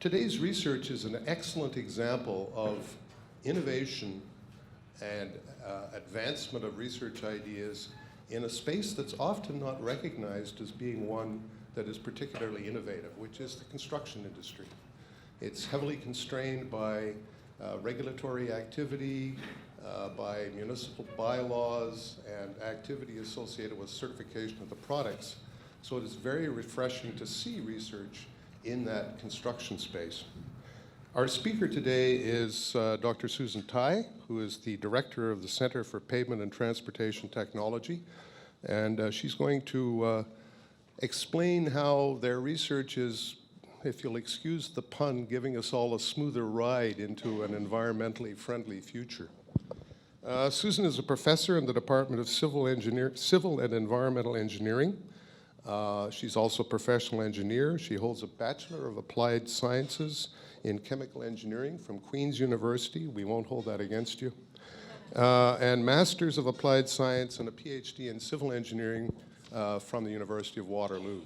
Today's research is an excellent example of innovation and advancement of research ideas in a space that's often not recognized as being one that is particularly innovative, which is the construction industry. It's heavily constrained by regulatory activity, by municipal bylaws, and activity associated with certification of the products. So it is very refreshing to see research in that construction space. Our speaker today is Dr. Susan Tai, who is the director of the Center for Pavement and Transportation Technology. And she's going to explain how their research is, if you'll excuse the pun, giving us all a smoother ride into an environmentally friendly future. Susan is a professor in the Department of Civil and Environmental Engineering. She's also a professional engineer. She holds a Bachelor of Applied Sciences in Chemical Engineering from Queen's University. We won't hold that against you. And Masters of Applied Science and a PhD in Civil Engineering from the University of Waterloo.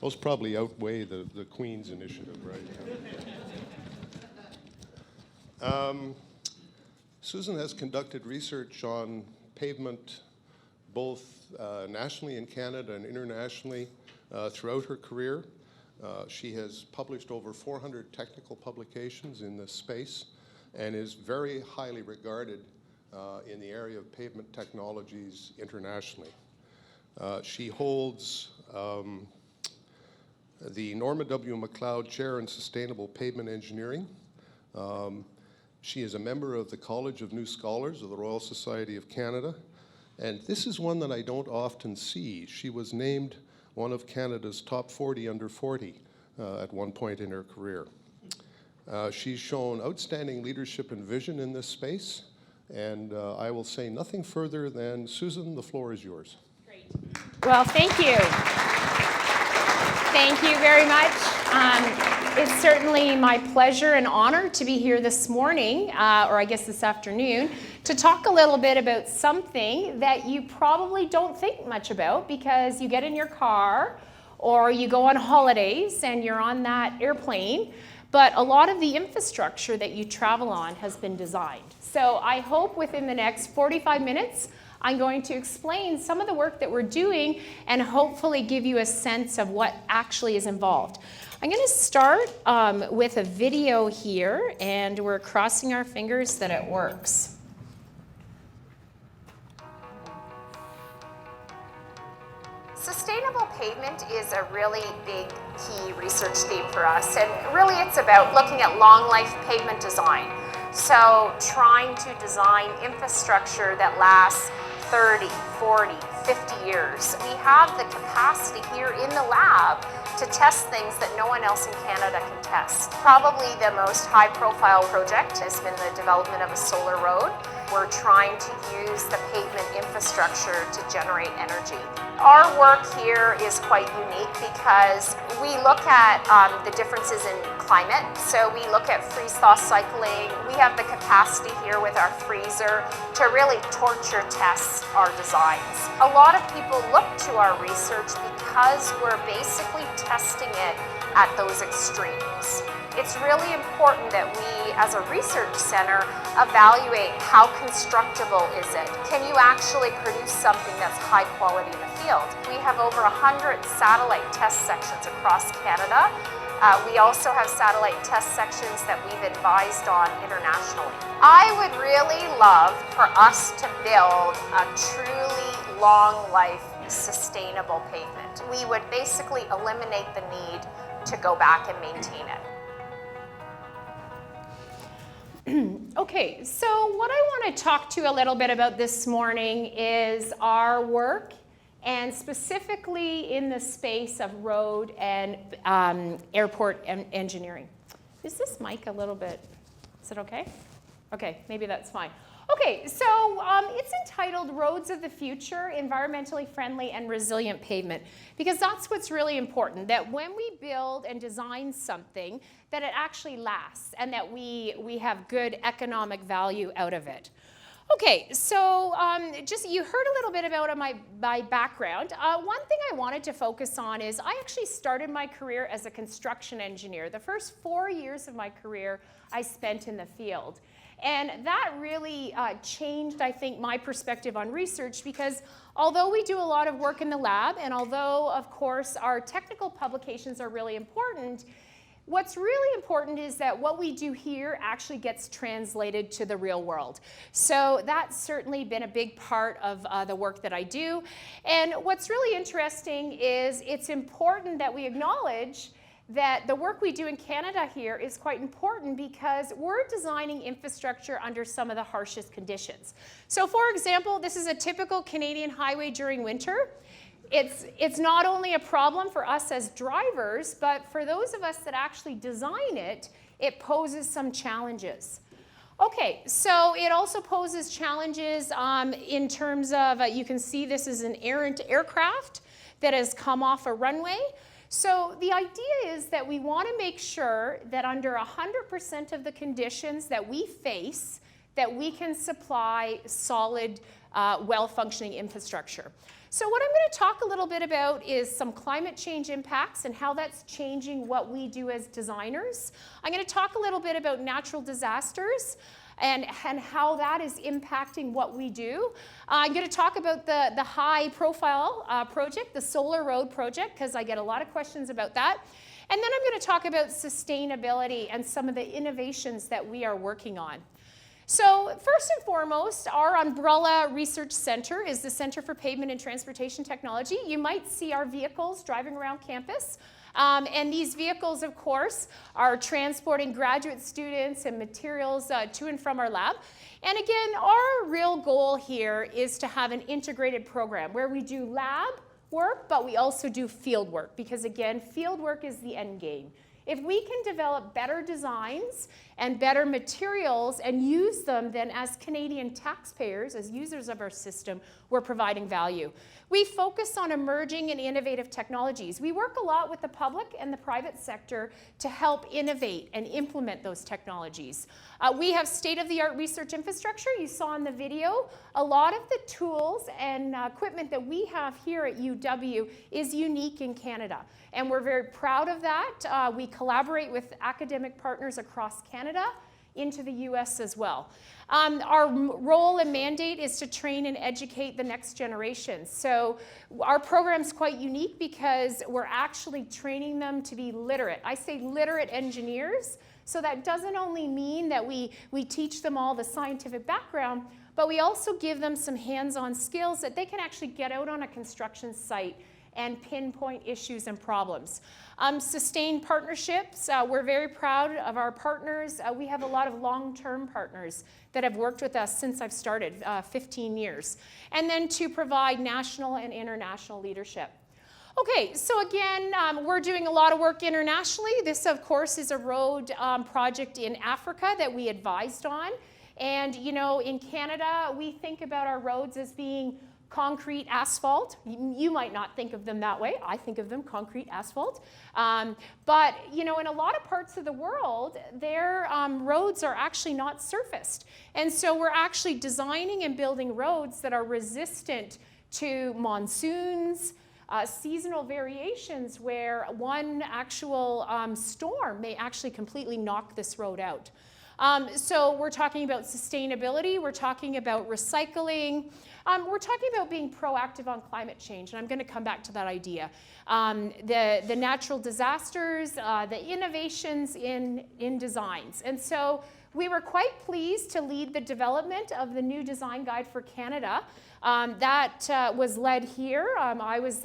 Those probably outweigh the Queen's initiative, right? Susan has conducted research on pavement both nationally in Canada and internationally throughout her career. She has published over 400 technical publications in this space and is very highly regarded in the area of pavement technologies internationally. She holds the Norma W. MacLeod Chair in Sustainable Pavement Engineering. She is a member of the College of New Scholars of the Royal Society of Canada. And this is one that I don't often see. She was named one of Canada's top 40 under 40 at one point in her career. She's shown outstanding leadership and vision in this space. And I will say nothing further than, Susan, the floor is yours. Great. Well, thank you. Thank you very much. It's certainly my pleasure and honor to be here this morning, or I guess this afternoon, to talk a little bit about something that you probably don't think much about because you get in your car or you go on holidays and you're on that airplane, but a lot of the infrastructure that you travel on has been designed. So I hope within the next 45 minutes, I'm going to explain some of the work that we're doing and hopefully give you a sense of what actually is involved. I'm going to start with a video here, and we're crossing our fingers that it works. Sustainable pavement is a really big key research theme for us, and really it's about looking at long life pavement design. So trying to design infrastructure that lasts 30, 40, 50 years. We have the capacity here in the lab to test things that no one else in Canada can test. Probably the most high-profile project has been the development of a solar road. We're trying to use the pavement infrastructure to generate energy. Our work here is quite unique because we look at the differences in climate. So we look at freeze-thaw cycling. We have the capacity here with our freezer to really torture test our designs. A lot of people look to our research because we're basically testing it at those extremes. It's really important that we, as a research center, evaluate how constructible is it. Can you actually produce something that's high quality in the field? We have over 100 satellite test sections across Canada. We also have satellite test sections that we've advised on internationally. I would really love for us to build a truly long life, sustainable pavement. We would basically eliminate the need to go back and maintain it. Okay, so what I want to talk to you a little bit about this morning is our work, and specifically in the space of road and airport engineering. Is this mic a little bit, is it okay? Okay, maybe that's fine. Okay, so it's entitled Roads of the Future, Environmentally Friendly and Resilient Pavement, because that's what's really important, that when we build and design something, that it actually lasts and that we have good economic value out of it. Okay, so just you heard a little bit about my background. One thing I wanted to focus on is I actually started my career as a construction engineer. The first 4 years of my career I spent in the field. And that really changed, I think, my perspective on research, because although we do a lot of work in the lab, and although, of course, our technical publications are really important, what's really important is that what we do here actually gets translated to the real world. So that's certainly been a big part of the work that I do. And what's really interesting is it's important that we acknowledge that the work we do in Canada here is quite important, because we're designing infrastructure under some of the harshest conditions. So for example, this is a typical Canadian highway during winter. It's not only a problem for us as drivers, but for those of us that actually design it, it poses some challenges. Okay, so it also poses challenges in terms of, you can see this is an errant aircraft that has come off a runway. So the idea is that we want to make sure that under 100% of the conditions that we face, that we can supply solid, well-functioning infrastructure. So what I'm going to talk a little bit about is some climate change impacts and how that's changing what we do as designers. I'm going to talk a little bit about natural disasters and how that is impacting what we do. I'm going to talk about the high-profile project, the Solar Road project, because I get a lot of questions about that. And then I'm going to talk about sustainability and some of the innovations that we are working on. So first and foremost, our umbrella research center is the Center for Pavement and Transportation Technology. You might see our vehicles driving around campus. And these vehicles, of course, are transporting graduate students and materials to and from our lab. And again, our real goal here is to have an integrated program where we do lab work, but we also do field work, because again, field work is the end game. If we can develop better designs and better materials and use them, then as Canadian taxpayers, as users of our system, we're providing value. We focus on emerging and innovative technologies. We work a lot with the public and the private sector to help innovate and implement those technologies. We have state-of-the-art research infrastructure. You saw in the video, a lot of the tools and equipment that we have here at UW is unique in Canada. And we're very proud of that. We collaborate with academic partners across Canada into the US as well. Our role and mandate is to train and educate the next generation. So our program's quite unique because we're actually training them to be literate. I say literate engineers, so that doesn't only mean that we teach them all the scientific background, but we also give them some hands-on skills that they can actually get out on a construction site and pinpoint issues and problems. Sustained partnerships, we're very proud of our partners. We have a lot of long-term partners that have worked with us since I've started, 15 years. And then to provide national and international leadership. Okay, so again, we're doing a lot of work internationally. This, of course, is a road project in Africa that we advised on. And, you know, in Canada, we think about our roads as being concrete asphalt. You might not think of them that way. I think of them concrete asphalt. But you know, in a lot of parts of the world, their roads are actually not surfaced. And so we're actually designing and building roads that are resistant to monsoons, seasonal variations where one actual storm may actually completely knock this road out. So we're talking about sustainability, we're talking about recycling, we're talking about being proactive on climate change, and I'm going to come back to that idea. The natural disasters, the innovations in designs. And so we were quite pleased to lead the development of the new design guide for Canada. That was led here. I was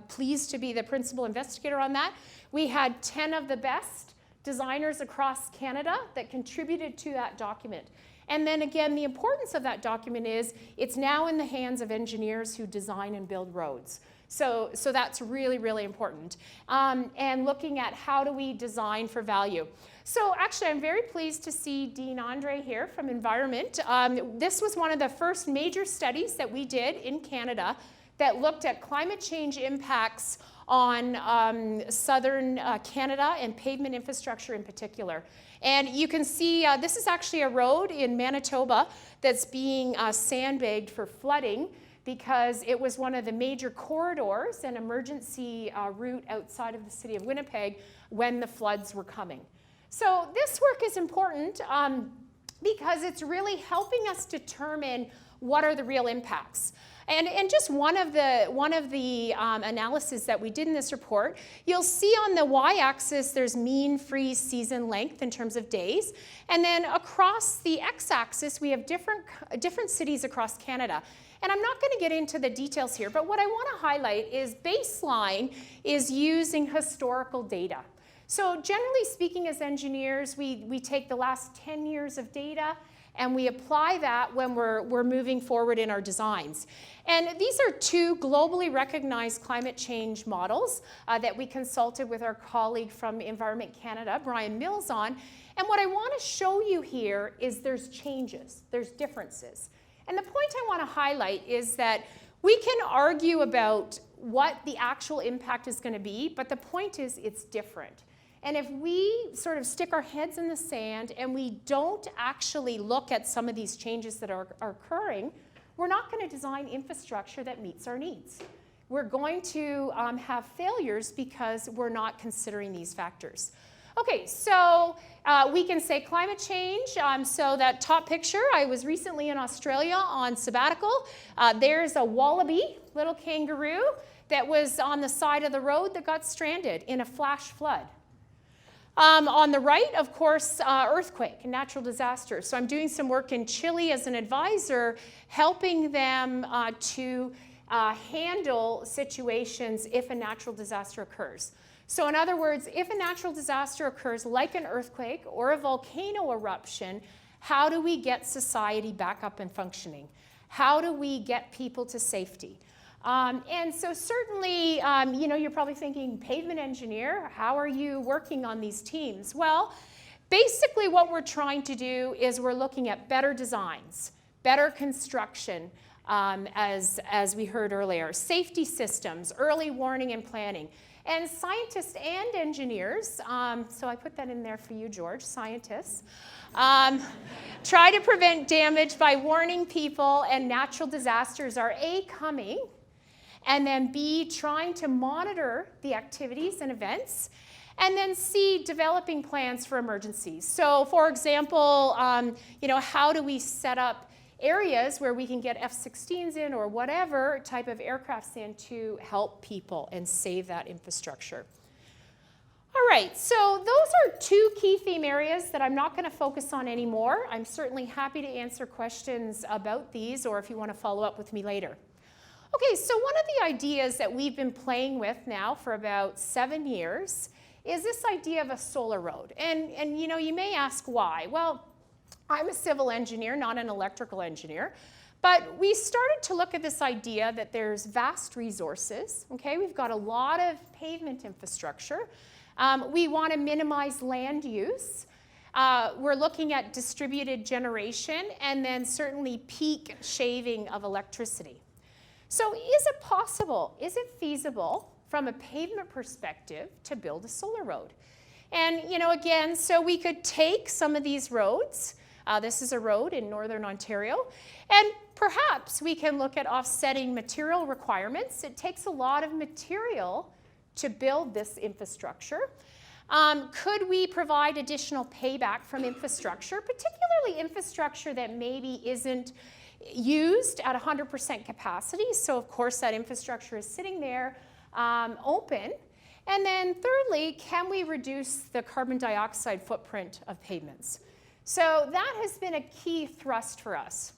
pleased to be the principal investigator on that. We had 10 of the best designers across Canada that contributed to that document. And then again, the importance of that document is it's now in the hands of engineers who design and build roads. So that's really, really important. And looking at how do we design for value. So actually, I'm very pleased to see Dean Andre here from Environment. This was one of the first major studies that we did in Canada that looked at climate change impacts on southern Canada and pavement infrastructure in particular. And you can see this is actually a road in Manitoba that's being sandbagged for flooding because it was one of the major corridors and emergency route outside of the city of Winnipeg when the floods were coming. So this work is important because it's really helping us determine what are the real impacts. And just one of the analysis that we did in this report, you'll see on the y-axis there's mean freeze season length in terms of days, and then across the x-axis we have different cities across Canada. And I'm not going to get into the details here, but what I want to highlight is baseline is using historical data. So generally speaking, as engineers, we take the last 10 years of data and we apply that when we're moving forward in our designs. And these are two globally recognized climate change models that we consulted with our colleague from Environment Canada, Brian Mills, on. And what I want to show you here is there's changes, there's differences. And the point I want to highlight is that we can argue about what the actual impact is going to be, but the point is it's different. And if we sort of stick our heads in the sand and we don't actually look at some of these changes that are occurring, we're not going to design infrastructure that meets our needs. We're going to have failures because we're not considering these factors. Okay, so we can say climate change. So that top picture, I was recently in Australia on sabbatical. There's a wallaby, little kangaroo, that was on the side of the road that got stranded in a flash flood. On the right, of course, earthquake, natural disaster. So I'm doing some work in Chile as an advisor, helping them to handle situations if a natural disaster occurs. So in other words, if a natural disaster occurs like an earthquake or a volcano eruption, how do we get society back up and functioning? How do we get people to safety? And so certainly, you know, you're probably thinking, pavement engineer, how are you working on these teams? Well, basically what we're trying to do is we're looking at better designs, better construction, as we heard earlier, safety systems, early warning and planning. And scientists and engineers, so I put that in there for you, George, scientists, try to prevent damage by warning people, and natural disasters are A, coming, and then B, trying to monitor the activities and events, and then C, developing plans for emergencies. So for example, you know, how do we set up areas where we can get F-16s in or whatever type of aircrafts in to help people and save that infrastructure. All right, so those are two key theme areas that I'm not going to focus on anymore. I'm certainly happy to answer questions about these, or if you want to follow up with me later. Okay, so one of the ideas that we've been playing with now for about 7 years is this idea of a solar road. And you know, you may ask why. Well, I'm a civil engineer, not an electrical engineer, but we started to look at this idea that there's vast resources, okay? We've got a lot of pavement infrastructure. We want to minimize land use. We're looking at distributed generation and then certainly peak shaving of electricity. So is it possible, is it feasible from a pavement perspective to build a solar road? And you know, again, so we could take some of these roads. This is a road in northern Ontario, and perhaps we can look at offsetting material requirements. It takes a lot of material to build this infrastructure. Could we provide additional payback from infrastructure, particularly infrastructure that maybe isn't used at 100% capacity? So of course that infrastructure is sitting there open. And then thirdly, can we reduce the carbon dioxide footprint of pavements? So that has been a key thrust for us.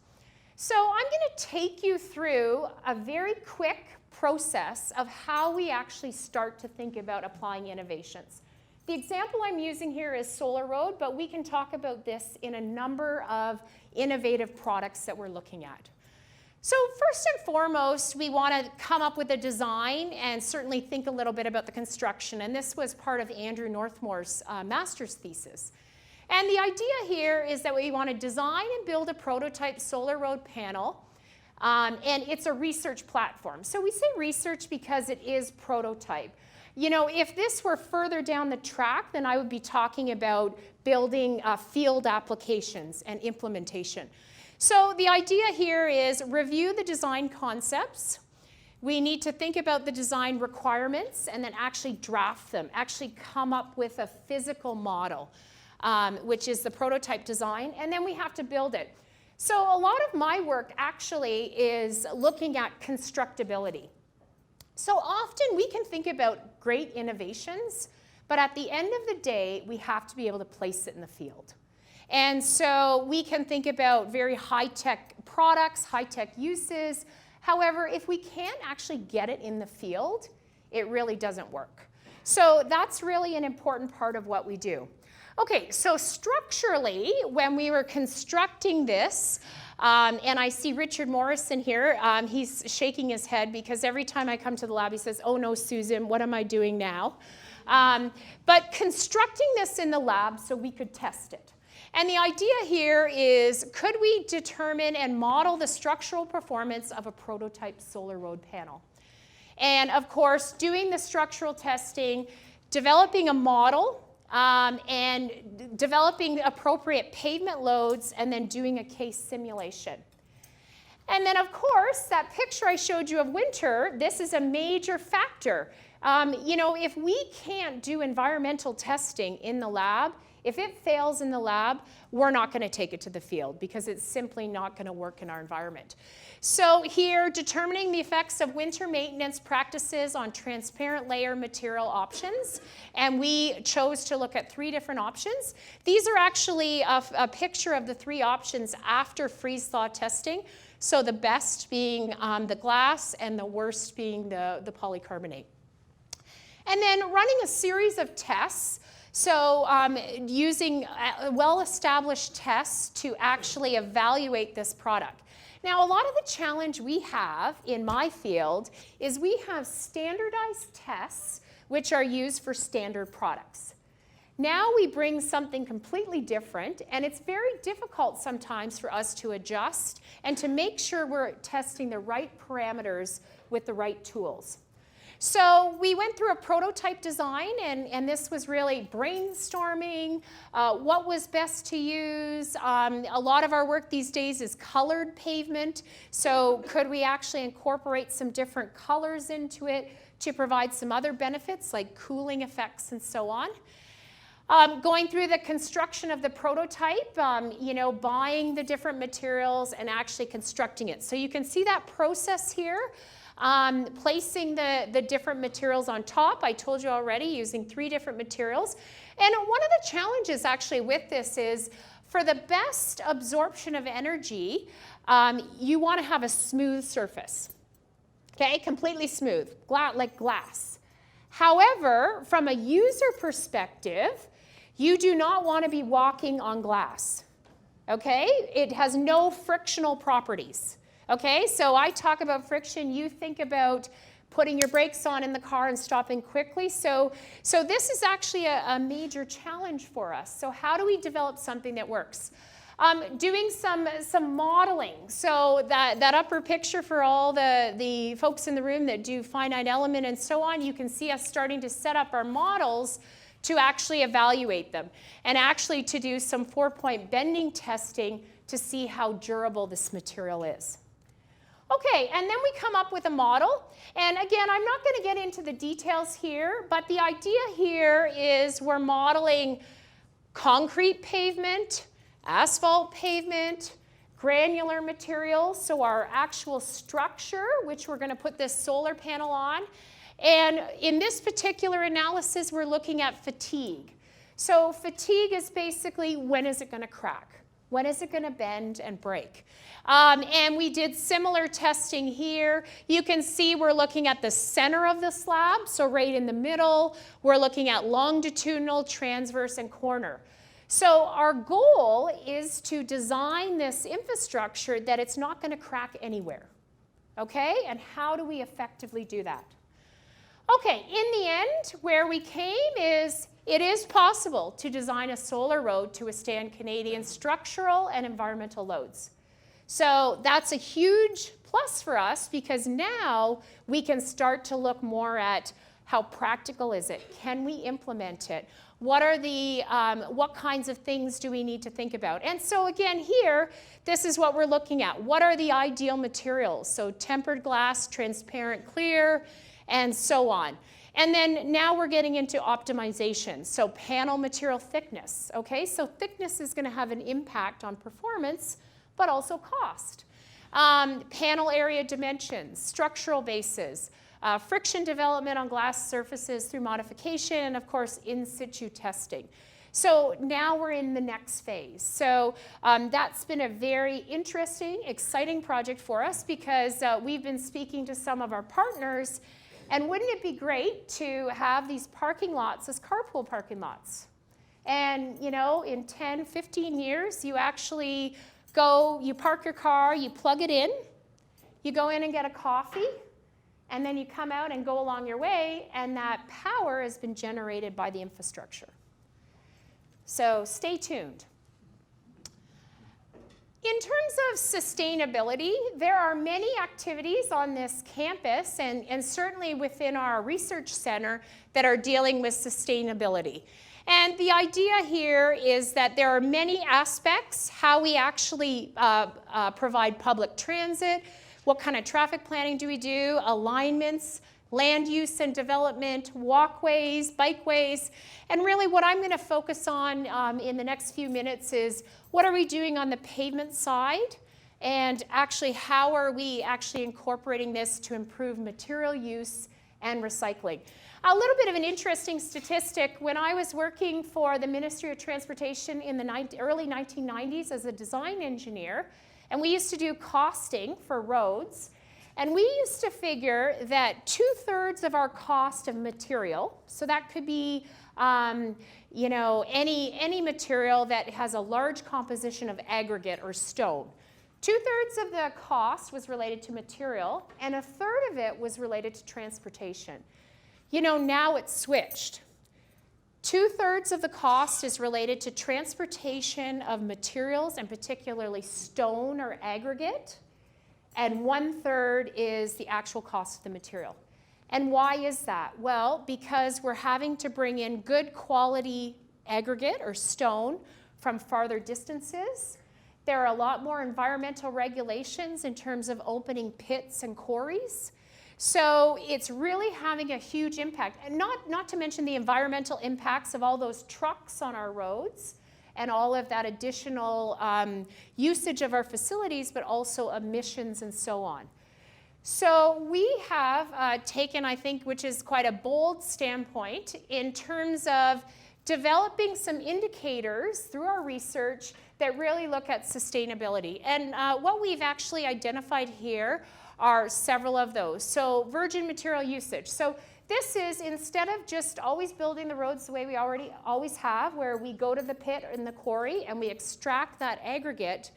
So I'm going to take you through a very quick process of how we actually start to think about applying innovations. The example I'm using here is Solar Road, but we can talk about this in a number of innovative products that we're looking at. So first and foremost, we want to come up with a design and certainly think a little bit about the construction. And this was part of Andrew Northmore's master's thesis. And the idea here is that we want to design and build a prototype solar road panel And it's a research platform. So we say research because it is prototype. You know, if this were further down the track, then I would be talking about building field applications and implementation. So the idea here is review the design concepts. We need to think about the design requirements and then actually draft them, actually come up with a physical model, which is the prototype design, and then we have to build it. So a lot of my work actually is looking at constructability. So often we can think about great innovations, but at the end of the day, we have to be able to place it in the field. And so we can think about very high-tech products, high-tech uses. However, if we can't actually get it in the field, it really doesn't work. So that's really an important part of what we do. Okay, so structurally, when we were constructing this, and I see Richard Morrison here, he's shaking his head because every time I come to the lab, he says, "Oh no, Susan, what am I doing now?" But constructing this in the lab so we could test it. And the idea here is, could we determine and model the structural performance of a prototype solar road panel? And of course, doing the structural testing, developing a model, and developing appropriate pavement loads, and then doing a case simulation. And then, of course, that picture I showed you of winter, this is a major factor. You know, if we can't do environmental testing in the lab, if it fails in the lab, we're not going to take it to the field because it's simply not going to work in our environment. So here, determining the effects of winter maintenance practices on transparent layer material options. And we chose to look at 3 different options. These are actually a picture of the 3 options after freeze-thaw testing. So the best being the glass and the worst being the polycarbonate. And then running a series of tests. So using well-established tests to actually evaluate this product. Now, a lot of the challenge we have in my field is we have standardized tests which are used for standard products. Now we bring something completely different, and it's very difficult sometimes for us to adjust and to make sure we're testing the right parameters with the right tools. So we went through a prototype design, and this was really brainstorming what was best to use. A lot of our work these days is colored pavement, so could we actually incorporate some different colors into it to provide some other benefits like cooling effects and so on. Going through the construction of the prototype, you know, buying the different materials and actually constructing it. So you can see that process here. Placing the different materials on top, I told you already, using 3 different materials. And one of the challenges actually with this is, for the best absorption of energy, you want to have a smooth surface, okay, completely smooth, like glass. However, from a user perspective, you do not want to be walking on glass, okay? It has no frictional properties. Okay, so I talk about friction, you think about putting your brakes on in the car and stopping quickly. So this is actually a major challenge for us. So how do we develop something that works? Doing some modeling. So that upper picture for all the folks in the room that do finite element and so on, you can see us starting to set up our models to actually evaluate them and actually to do some 4-point bending testing to see how durable this material is. Okay, and then we come up with a model. And again, I'm not going to get into the details here, but the idea here is we're modeling concrete pavement, asphalt pavement, granular materials, so our actual structure, which we're going to put this solar panel on. And in this particular analysis, we're looking at fatigue. So fatigue is basically, when is it going to crack? When is it going to bend and break? And we did similar testing here. You can see we're looking at the center of the slab, so right in the middle. We're looking at longitudinal, transverse, and corner. So our goal is to design this infrastructure that it's not going to crack anywhere. Okay? And how do we effectively do that? Okay, in the end, where we came is, it is possible to design a solar road to withstand Canadian structural and environmental loads. So that's a huge plus for us because now we can start to look more at how practical is it? Can we implement it? What are the, what kinds of things do we need to think about? And so again here, this is what we're looking at. What are the ideal materials? So tempered glass, transparent clear, and so on. And then now we're getting into optimization. So panel material thickness, okay? So thickness is gonna have an impact on performance, but also cost. Panel area dimensions, structural bases, friction development on glass surfaces through modification, and of course in situ testing. So now we're in the next phase. So that's been a very interesting, exciting project for us because we've been speaking to some of our partners, and wouldn't it be great to have these parking lots as carpool parking lots? And you know, in 10, 15 years, you actually go, you park your car, you plug it in, you go in and get a coffee, and then you come out and go along your way, and that power has been generated by the infrastructure. So stay tuned. In terms of sustainability, there are many activities on this campus and certainly within our research center that are dealing with sustainability. And the idea here is that there are many aspects, how we actually provide public transit, what kind of traffic planning do we do, alignments, land use and development, walkways, bikeways, and really what I'm going to focus on in the next few minutes is what are we doing on the pavement side, and actually how are we actually incorporating this to improve material use and recycling. A little bit of an interesting statistic, when I was working for the Ministry of Transportation in the early 1990s as a design engineer, and we used to do costing for roads, and we used to figure that 2/3 of our cost of material, so that could be you know, any material that has a large composition of aggregate or stone. 2/3 of the cost was related to material, and 1/3 of it was related to transportation. You know, now it's switched. 2/3 of the cost is related to transportation of materials, and particularly stone or aggregate, and 1/3 is the actual cost of the material. And why is that? Well, because we're having to bring in good quality aggregate or stone from farther distances. There are a lot more environmental regulations in terms of opening pits and quarries. So it's really having a huge impact, and not to mention the environmental impacts of all those trucks on our roads and all of that additional usage of our facilities, but also emissions and so on. So we have taken, I think, which is quite a bold standpoint in terms of developing some indicators through our research that really look at sustainability. And what we've actually identified here are several of those. So virgin material usage. So this is, instead of just always building the roads the way we always have, where we go to the pit in the quarry and we extract that aggregate,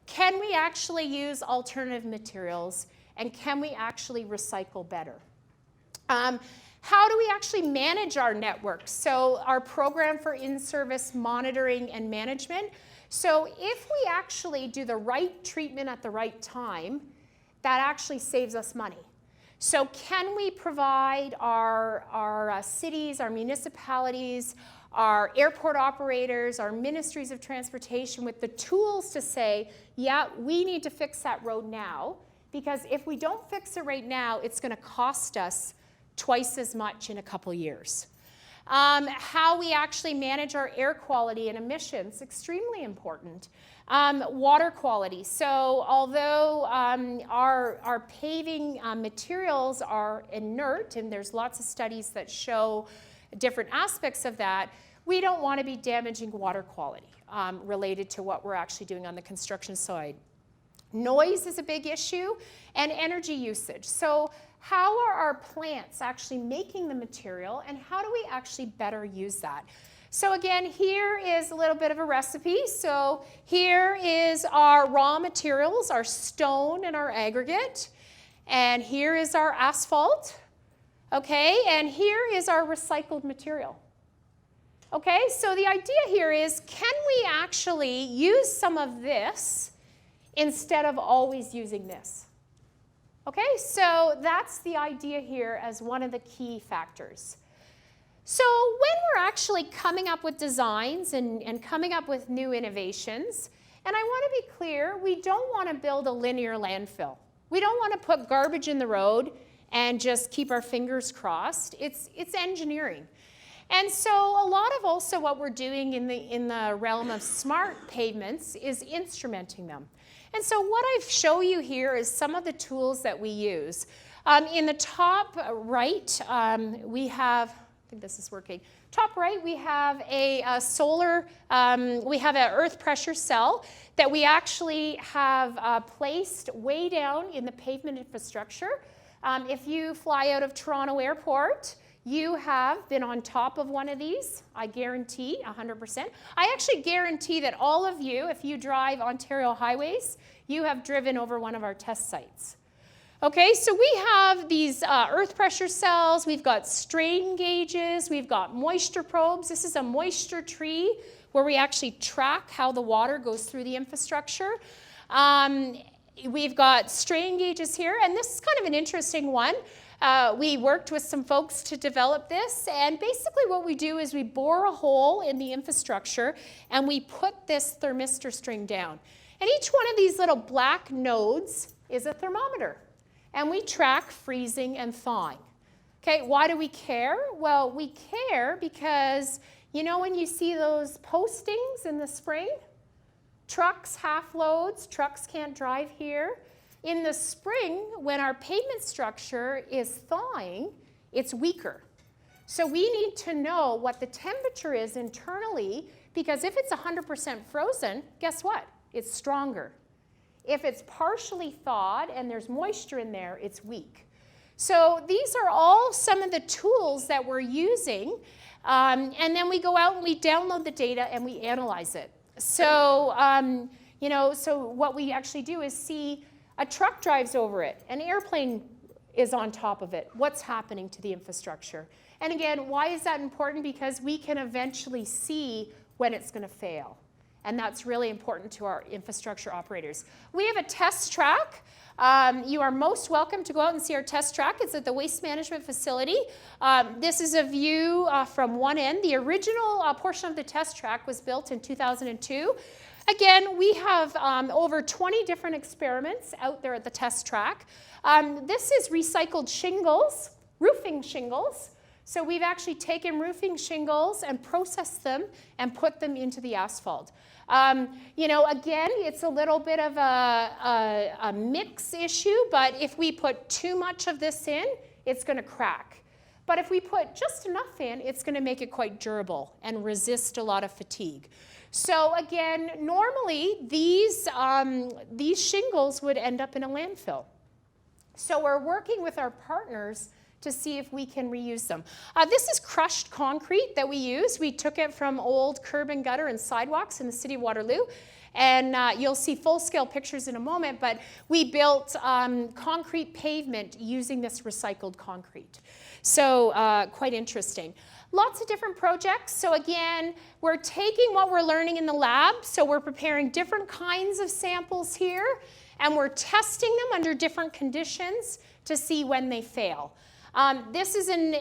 can we actually use alternative materials, and can we actually recycle better? How do we actually manage our network? So our program for in-service monitoring and management. So if we actually do the right treatment at the right time, that actually saves us money. So can we provide our cities, our municipalities, our airport operators, our ministries of transportation with the tools to say, yeah, we need to fix that road now, because if we don't fix it right now, it's going to cost us twice as much in a couple years. How we actually manage our air quality and emissions, extremely important. Water quality. So although our paving materials are inert, and there's lots of studies that show different aspects of that, we don't want to be damaging water quality related to what we're actually doing on the construction side. Noise is a big issue, and energy usage. So how are our plants actually making the material, and how do we actually better use that? So again, here is a little bit of a recipe. So here is our raw materials, our stone and our aggregate. And here is our asphalt. Okay, and here is our recycled material. Okay, so the idea here is, can we actually use some of this instead of always using this. Okay, so that's the idea here as one of the key factors. So when we're actually coming up with designs and coming up with new innovations, and I want to be clear, we don't want to build a linear landfill. We don't want to put garbage in the road and just keep our fingers crossed. It's engineering. And so a lot of also what we're doing in the realm of smart pavements is instrumenting them. And so what I show you here is some of the tools that we use. In the top right, we have, I think this is working. Top right, we have a solar, we have an earth pressure cell that we actually have placed way down in the pavement infrastructure. If you fly out of Toronto Airport, you have been on top of one of these, I guarantee, 100%. I actually guarantee that all of you, if you drive Ontario highways, you have driven over one of our test sites. Okay, so we have these earth pressure cells, we've got strain gauges, we've got moisture probes. This is a moisture tree where we actually track how the water goes through the infrastructure. We've got strain gauges here, and this is kind of an interesting one. We worked with some folks to develop this, and basically what we do is we bore a hole in the infrastructure and we put this thermistor string down. And each one of these little black nodes is a thermometer, and we track freezing and thawing. Okay, why do we care? Well, we care because, you know, when you see those postings in the spring, trucks, half loads, trucks can't drive here. In the spring, when our pavement structure is thawing, it's weaker. So we need to know what the temperature is internally, because if it's 100% frozen, guess what? It's stronger. If it's partially thawed and there's moisture in there, it's weak. So these are all some of the tools that we're using, and then we go out and we download the data and we analyze it. So, you know, so what we actually do is see a truck drives over it, an airplane is on top of it. What's happening to the infrastructure? And again, why is that important? Because we can eventually see when it's going to fail. And that's really important to our infrastructure operators. We have a test track. You are most welcome to go out and see our test track. It's at the Waste Management Facility. This is a view from one end. The original portion of the test track was built in 2002. Again, we have over 20 different experiments out there at the test track. This is recycled shingles, roofing shingles. So we've actually taken roofing shingles and processed them and put them into the asphalt. You know, again, it's a little bit of a mix issue, but if we put too much of this in, it's going to crack. But if we put just enough in, it's going to make it quite durable and resist a lot of fatigue. So again, normally these shingles would end up in a landfill. So we're working with our partners to see if we can reuse them. This is crushed concrete that we use. We took it from old curb and gutter and sidewalks in the city of Waterloo. And you'll see full-scale pictures in a moment, but we built concrete pavement using this recycled concrete. So quite interesting. Lots of different projects. So again, we're taking what we're learning in the lab. So we're preparing different kinds of samples here, and we're testing them under different conditions to see when they fail. This is an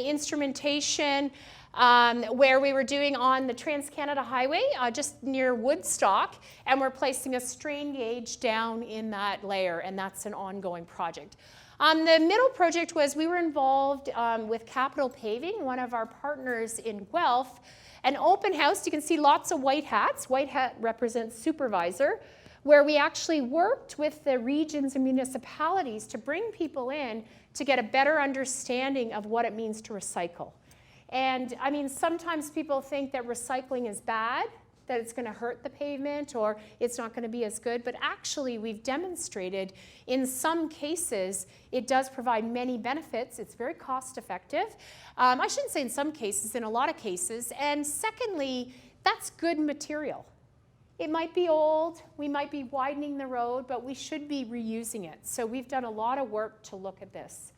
instrumentation where we were doing on the Trans-Canada Highway, just near Woodstock, and we're placing a strain gauge down in that layer, and that's an ongoing project. The middle project was we were involved with Capital Paving, one of our partners in Guelph, an open house. You can see lots of white hats. White hat represents supervisor, where we actually worked with the regions and municipalities to bring people in to get a better understanding of what it means to recycle. And I mean, sometimes people think that recycling is bad, that it's going to hurt the pavement or it's not going to be as good, but actually we've demonstrated in some cases it does provide many benefits. It's very cost effective. I shouldn't say in some cases, in a lot of cases. And secondly, that's good material. It might be old, we might be widening the road, but we should be reusing it. So we've done a lot of work to look at this.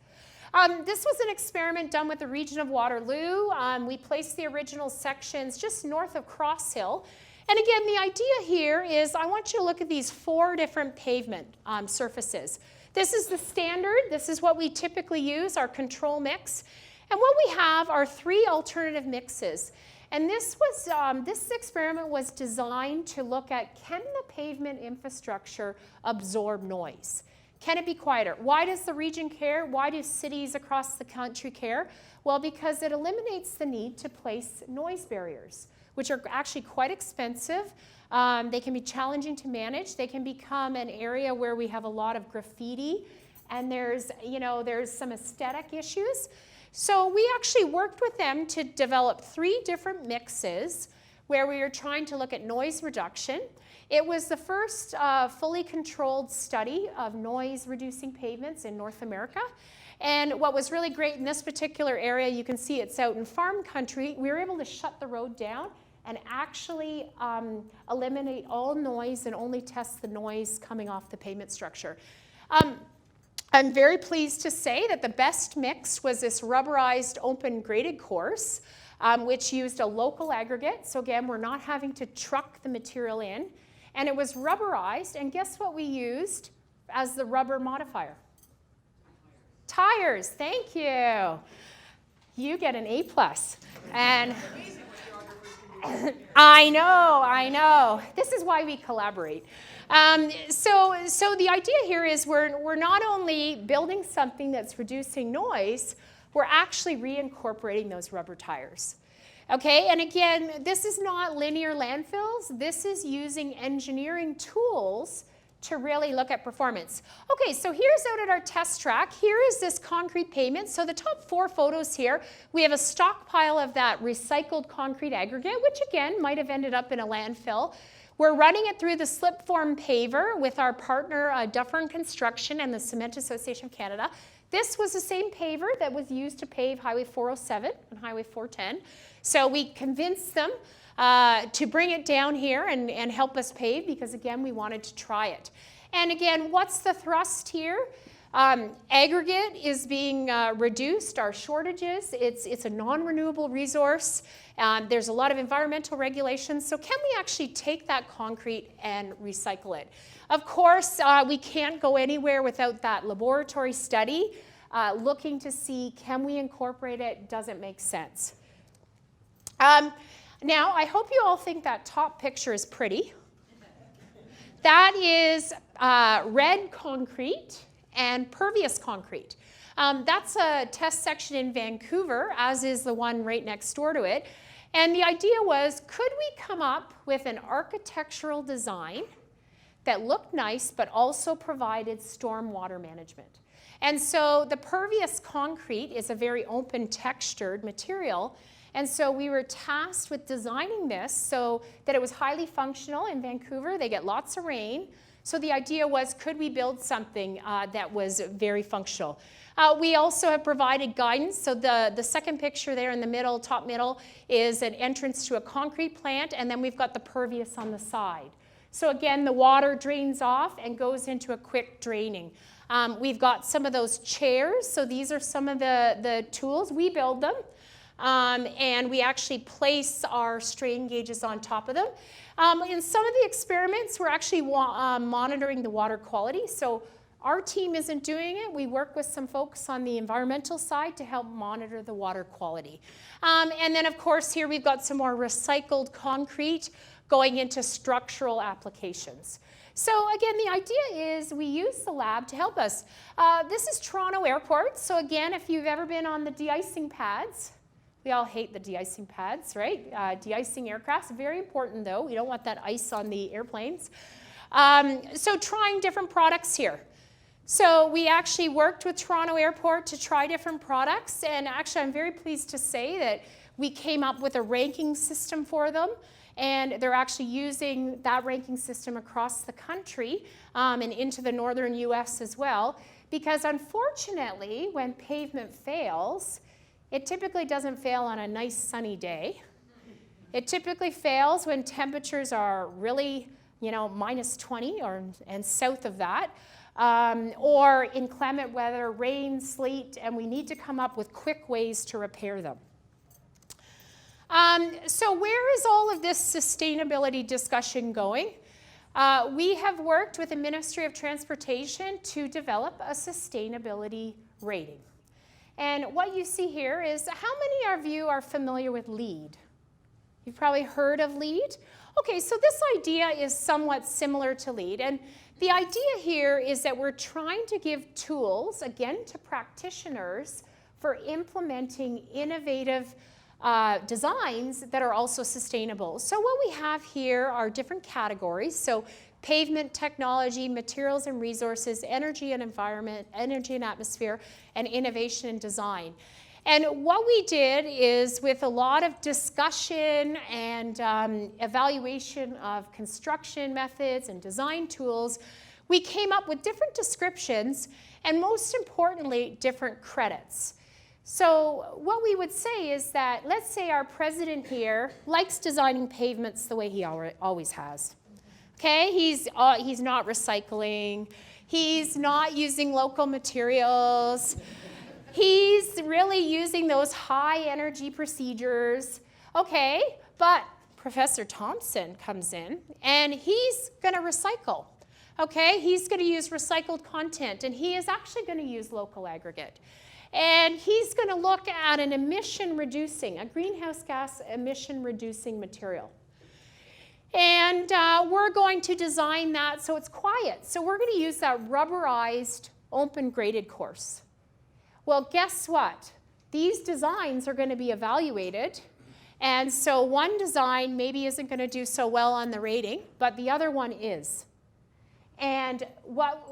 This was an experiment done with the region of Waterloo. We placed the original sections just north of Cross Hill. And again, the idea here is I want you to look at these 4 different pavement surfaces. This is the standard. This is what we typically use, our control mix. And what we have are 3 alternative mixes. And this experiment was designed to look at, can the pavement infrastructure absorb noise? Can it be quieter? Why does the region care? Why do cities across the country care? Well, because it eliminates the need to place noise barriers, which are actually quite expensive. They can be challenging to manage. They can become an area where we have a lot of graffiti, and there's some aesthetic issues. So we actually worked with them to develop 3 different mixes where we were trying to look at noise reduction. It was the first fully controlled study of noise reducing pavements in North America. And what was really great in this particular area, you can see it's out in farm country, we were able to shut the road down and actually eliminate all noise and only test the noise coming off the pavement structure. I'm very pleased to say that the best mix was this rubberized open graded course, which used a local aggregate. So again, we're not having to truck the material in. And it was rubberized, and guess what we used as the rubber modifier? Tires, thank you. You get an A+. And I know. This is why we collaborate. So the idea here is we're not only building something that's reducing noise, we're actually reincorporating those rubber tires. Okay, and again, this is not linear landfills. This is using engineering tools to really look at performance. Okay, so here's out at our test track. Here is this concrete pavement. So the top 4 photos here, we have a stockpile of that recycled concrete aggregate, which again might have ended up in a landfill. We're running it through the slip form paver with our partner Dufferin Construction and the Cement Association of Canada. This was the same paver that was used to pave Highway 407 and Highway 410. So we convinced them to bring it down here and help us pave because, again, we wanted to try it. And again, what's the thrust here? Aggregate is being reduced, our shortages. It's a non-renewable resource. There's a lot of environmental regulations. So can we actually take that concrete and recycle it? Of course, we can't go anywhere without that laboratory study looking to see, can we incorporate it? Does it make sense? Now, I hope you all think that top picture is pretty. That is red concrete and Pervious Concrete. That's a test section in Vancouver, as is the one right next door to it. And the idea was, could we come up with an architectural design that looked nice but also provided stormwater management? And so the Pervious Concrete is a very open textured material. And so we were tasked with designing this so that it was highly functional. In Vancouver, they get lots of rain. So the idea was, could we build something that was very functional? We also have provided guidance. So the second picture there in the middle, top middle, is an entrance to a concrete plant, and then we've got the Pervious on the side. So again, the water drains off and goes into a quick draining. We've got some of those chairs. So these are some of the tools. We build them. And we actually place our strain gauges on top of them. In some of the experiments, we're actually monitoring the water quality. So our team isn't doing it. We work with some folks on the environmental side to help monitor the water quality. And then, of course, here we've got some more recycled concrete going into structural applications. So again, the idea is we use the lab to help us. This is Toronto Airport. So again, if you've ever been on the de-icing pads, we all hate the de-icing pads, right? De-icing aircraft, very important though. We don't want that ice on the airplanes. So trying different products here. So we actually worked with Toronto Airport to try different products, and actually I'm very pleased to say that we came up with a ranking system for them, and they're actually using that ranking system across the country and into the northern US as well, because unfortunately when pavement fails, it typically doesn't fail on a nice sunny day. It typically fails when temperatures are really, minus 20 and south of that, or inclement weather, rain, sleet, and we need to come up with quick ways to repair them. So where is all of this sustainability discussion going? We have worked with the Ministry of Transportation to develop a sustainability rating. And what you see here is how many of you are familiar with LEED? You've probably heard of LEED. Okay, so this idea is somewhat similar to LEED. And the idea here is that we're trying to give tools, again, to practitioners for implementing innovative designs that are also sustainable. So what we have here are different categories. So pavement technology, materials and resources, energy and environment, energy and atmosphere, and innovation and design. And what we did is, with a lot of discussion and evaluation of construction methods and design tools, we came up with different descriptions and, most importantly, different credits. So what we would say is that, let's say our president here likes designing pavements the way he always has. Okay, he's not recycling, he's not using local materials, he's really using those high energy procedures. Okay, but Professor Thompson comes in and he's going to recycle. Okay, he's going to use recycled content, and he is actually going to use local aggregate. And he's going to look at an a greenhouse gas emission reducing material. And we're going to design that so it's quiet. So we're going to use that rubberized, open graded course. Well, guess what? These designs are going to be evaluated. And so one design maybe isn't going to do so well on the rating, but the other one is. And what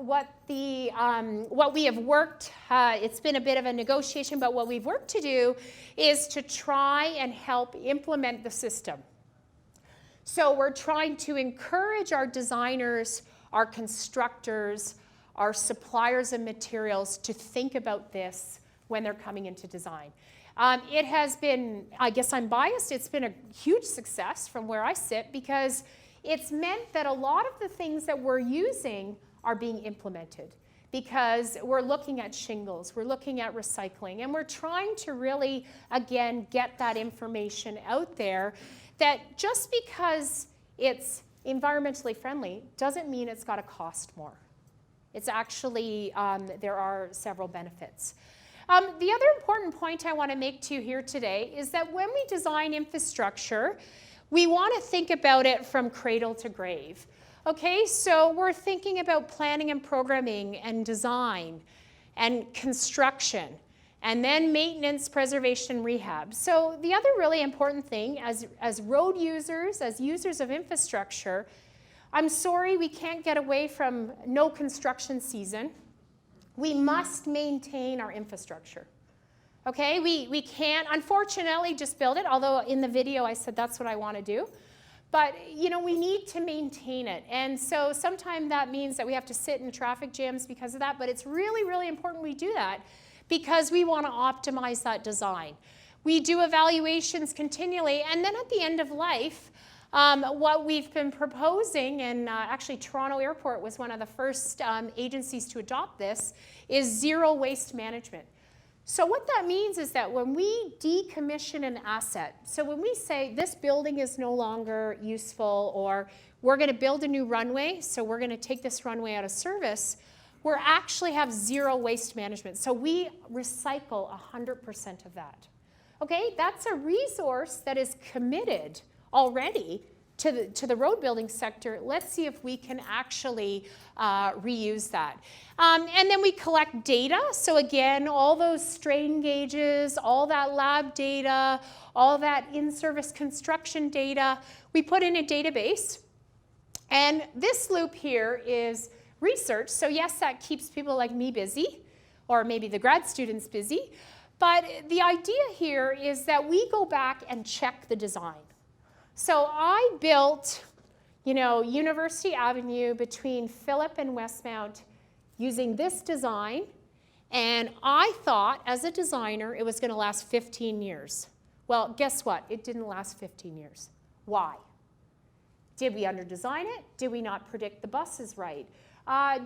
we have worked, it's been a bit of a negotiation, but what we've worked to do is to try and help implement the system. So we're trying to encourage our designers, our constructors, our suppliers of materials to think about this when they're coming into design. It has been, I guess I'm biased, it's been a huge success from where I sit, because it's meant that a lot of the things that we're using are being implemented, because we're looking at shingles, we're looking at recycling, and we're trying to really, again, get that information out there, that just because it's environmentally friendly doesn't mean it's got to cost more. It's actually, there are several benefits. The other important point I want to make to you here today is that when we design infrastructure, we want to think about it from cradle to grave. Okay, so we're thinking about planning and programming and design and construction, and then maintenance, preservation, rehab. So the other really important thing as road users, as users of infrastructure, I'm sorry we can't get away from no construction season. We must maintain our infrastructure. Okay, we can't, unfortunately, just build it, although in the video I said that's what I want to do. But, you know, we need to maintain it. And so sometimes that means that we have to sit in traffic jams because of that, but it's really, really important we do that because we want to optimize that design. We do evaluations continually, and then at the end of life, what we've been proposing, and actually Toronto Airport was one of the first agencies to adopt this, is zero waste management. So what that means is that when we decommission an asset, so when we say this building is no longer useful, or we're going to build a new runway, so we're going to take this runway out of service, we actually have zero waste management. So we recycle 100% of that. Okay, that's a resource that is committed already to the road building sector. Let's see if we can actually reuse that. And then we collect data. So again, all those strain gauges, all that lab data, all that in-service construction data, we put in a database. And this loop here is research. So yes, that keeps people like me busy, or maybe the grad students busy. But the idea here is that we go back and check the design. So I built, you know, University Avenue between Phillip and Westmount using this design, and I thought, as a designer, it was going to last 15 years. Well, guess what? It didn't last 15 years. Why? Did we under-design it? Did we not predict the buses right?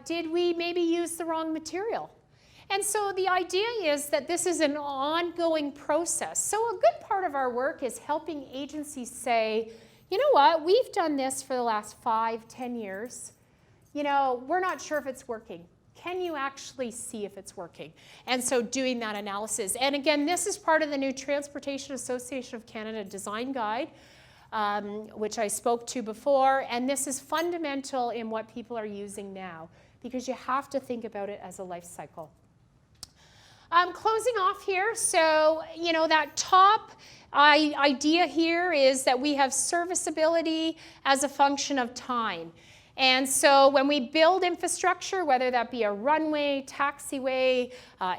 Did we maybe use the wrong material? And so the idea is that this is an ongoing process. So a good part of our work is helping agencies say, you know what, we've done this for the last 5, 10 years. You know, we're not sure if it's working. Can you actually see if it's working? And so doing that analysis. And again, this is part of the new Transportation Association of Canada Design Guide, which I spoke to before. And this is fundamental in what people are using now, because you have to think about it as a life cycle. Closing off here, so you know that top idea here is that we have serviceability as a function of time. And so when we build infrastructure, whether that be a runway, taxiway,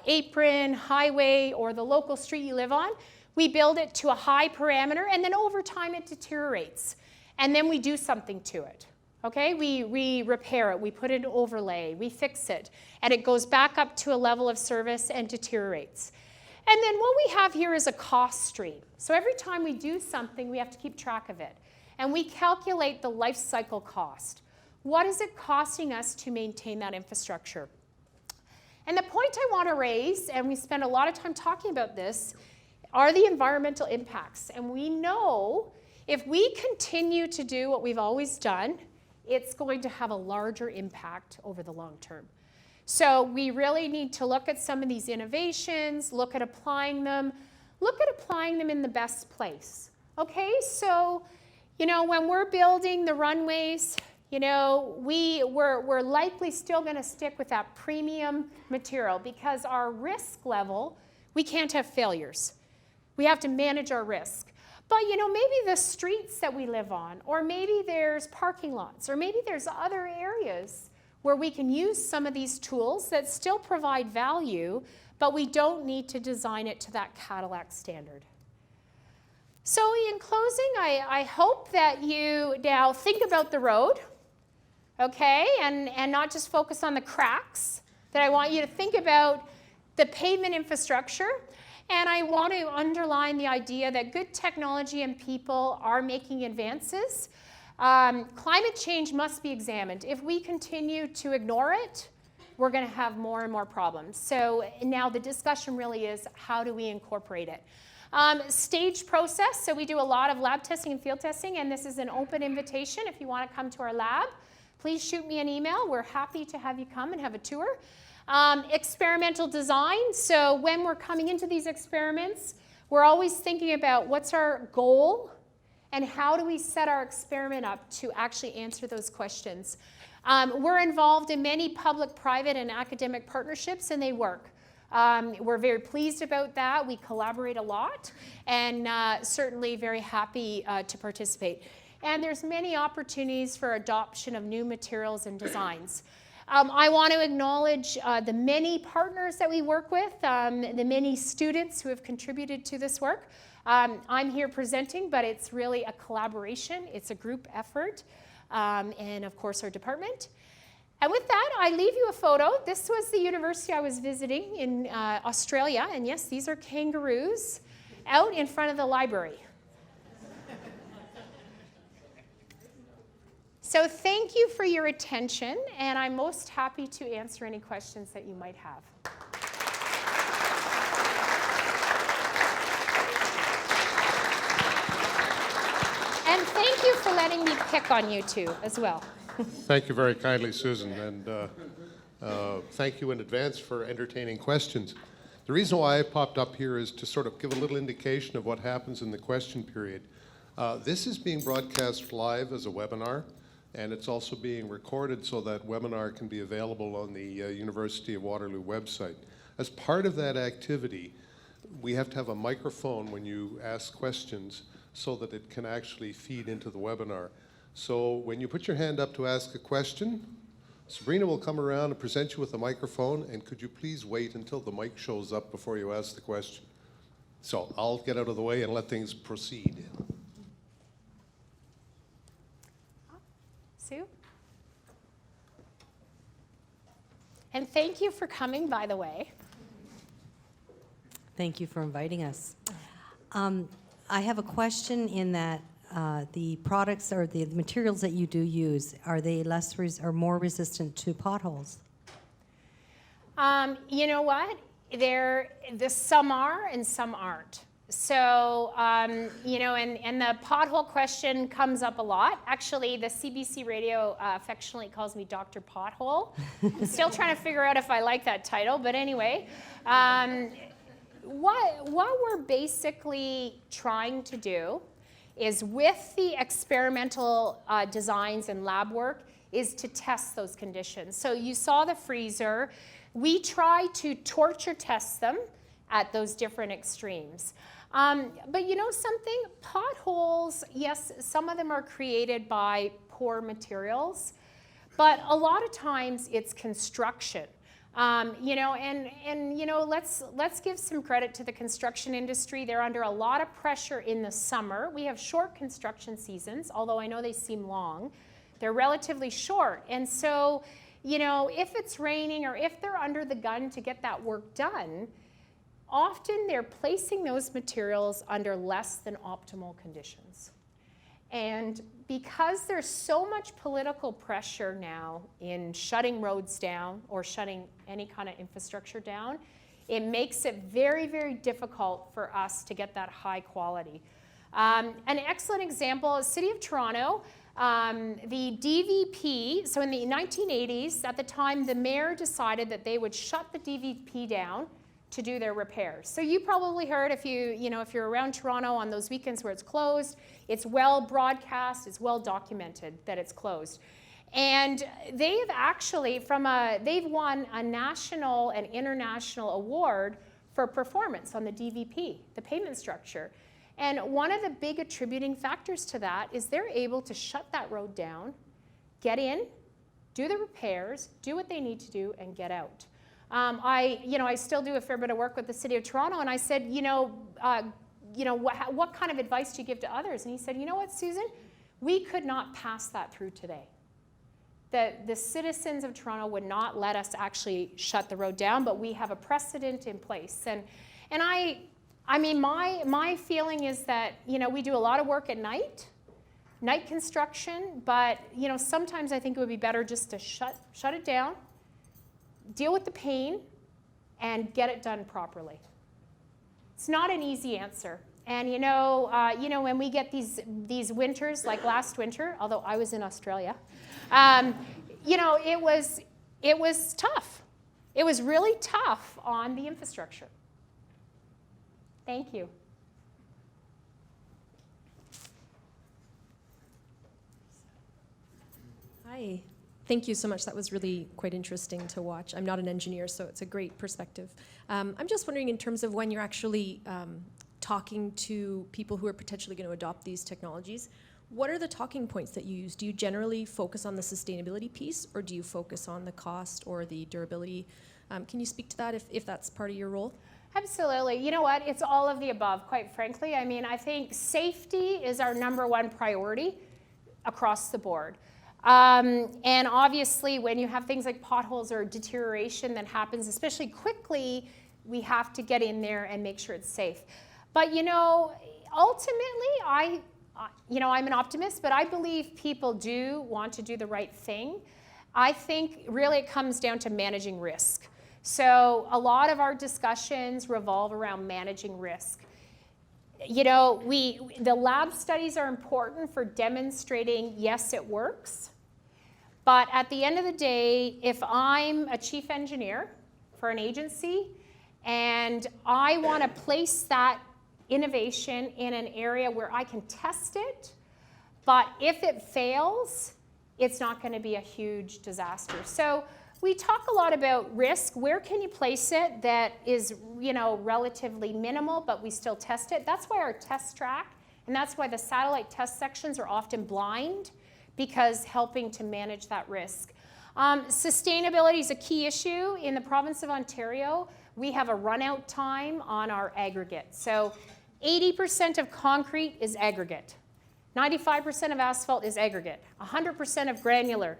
apron, highway, or the local street you live on, we build it to a high parameter, and then over time it deteriorates. And then we do something to it. Okay, we repair it, we put an overlay, we fix it, and it goes back up to a level of service and deteriorates. And then what we have here is a cost stream. So every time we do something, we have to keep track of it. And we calculate the life cycle cost. What is it costing us to maintain that infrastructure? And the point I want to raise, and we spend a lot of time talking about this, are the environmental impacts. And we know if we continue to do what we've always done, it's going to have a larger impact over the long term. So we really need to look at some of these innovations, look at applying them in the best place. Okay, so, you know, when we're building the runways, you know, we're likely still going to stick with that premium material because our risk level, we can't have failures. We have to manage our risk. But, you know, maybe the streets that we live on, or maybe there's parking lots, or maybe there's other areas where we can use some of these tools that still provide value, but we don't need to design it to that Cadillac standard. So in closing, I hope that you now think about the road, okay, and not just focus on the cracks, that I want you to think about the pavement infrastructure. And I want to underline the idea that good technology and people are making advances. Climate change must be examined. If we continue to ignore it, we're going to have more and more problems. So now the discussion really is, how do we incorporate it? Stage process, so we do a lot of lab testing and field testing, and this is an open invitation. If you want to come to our lab, please shoot me an email. We're happy to have you come and have a tour. Experimental design, so when we're coming into these experiments, we're always thinking about what's our goal and how do we set our experiment up to actually answer those questions. We're involved in many public, private, and academic partnerships, and they work. We're very pleased about that. We collaborate a lot, and certainly very happy to participate. And there's many opportunities for adoption of new materials and designs. I want to acknowledge the many partners that we work with, the many students who have contributed to this work. I'm here presenting, but it's really a collaboration. It's a group effort, and of course our department. And with that, I leave you a photo. This was the university I was visiting in Australia, and yes, these are kangaroos out in front of the library. So thank you for your attention, and I'm most happy to answer any questions that you might have. And thank you for letting me pick on you two as well. Thank you very kindly, Susan, and thank you in advance for entertaining questions. The reason why I popped up here is to sort of give a little indication of what happens in the question period. This is being broadcast live as a webinar, and it's also being recorded so that webinar can be available on the University of Waterloo website. As part of that activity, we have to have a microphone when you ask questions so that it can actually feed into the webinar. So when you put your hand up to ask a question, Sabrina will come around and present you with a microphone, and could you please wait until the mic shows up before you ask the question? So I'll get out of the way and let things proceed. Sue? And thank you for coming, by the way. Thank you for inviting us. I have a question in that the products or the materials that you do use, are they less or more resistant to potholes? You know what? Some are and some aren't. So, you know, and the pothole question comes up a lot. Actually, the CBC radio affectionately calls me Dr. Pothole. I'm still trying to figure out if I like that title, but anyway. What we're basically trying to do is, with the experimental designs and lab work, is to test those conditions. So you saw the freezer. We try to torture test them at those different extremes. But you know something? Potholes, yes, some of them are created by poor materials, but a lot of times it's construction. You know, and you know, let's give some credit to the construction industry. They're under a lot of pressure in the summer. We have short construction seasons, although I know they seem long. They're relatively short. And so, you know, if it's raining or if they're under the gun to get that work done, often they're placing those materials under less than optimal conditions. And because there's so much political pressure now in shutting roads down or shutting any kind of infrastructure down, it makes it very, very difficult for us to get that high quality. An excellent example is City of Toronto. The DVP, so in the 1980s, at the time, the mayor decided that they would shut the DVP down to do their repairs. So you probably heard, if you're around Toronto on those weekends where it's closed, it's well broadcast, it's well documented that it's closed. And they've actually, they've won a national and international award for performance on the DVP, the pavement structure. And one of the big attributing factors to that is they're able to shut that road down, get in, do the repairs, do what they need to do, and get out. I still do a fair bit of work with the City of Toronto, and I said, what kind of advice do you give to others? And he said, you know what, Susan, we could not pass that through today. The citizens of Toronto would not let us actually shut the road down, but we have a precedent in place. And I mean, my feeling is that, we do a lot of work at night construction, but, sometimes I think it would be better just to shut it down, deal with the pain, and get it done properly. It's not an easy answer. And when we get these winters, like last winter, although I was in Australia, it was tough. It was really tough on the infrastructure. Thank you. Hi. Thank you so much. That was really quite interesting to watch. I'm not an engineer, so it's a great perspective. I'm just wondering, in terms of when you're actually talking to people who are potentially going to adopt these technologies, what are the talking points that you use? Do you generally focus on the sustainability piece, or do you focus on the cost or the durability? Can you speak to that if that's part of your role? Absolutely. You know what? It's all of the above, quite frankly. I mean, I think safety is our #1 priority across the board. And obviously, when you have things like potholes or deterioration that happens, especially quickly, we have to get in there and make sure it's safe. But ultimately, I'm an optimist, but I believe people do want to do the right thing. I think really it comes down to managing risk. So a lot of our discussions revolve around managing risk. The lab studies are important for demonstrating, yes, it works. But at the end of the day, if I'm a chief engineer for an agency and I want to place that innovation in an area where I can test it, but if it fails, it's not going to be a huge disaster. So we talk a lot about risk. Where can you place it that is, relatively minimal, but we still test it? That's why our test track, and that's why the satellite test sections are often blind, because helping to manage that risk. Sustainability is a key issue. In the province of Ontario, we have a run-out time on our aggregate. So 80% of concrete is aggregate. 95% of asphalt is aggregate. 100% of granular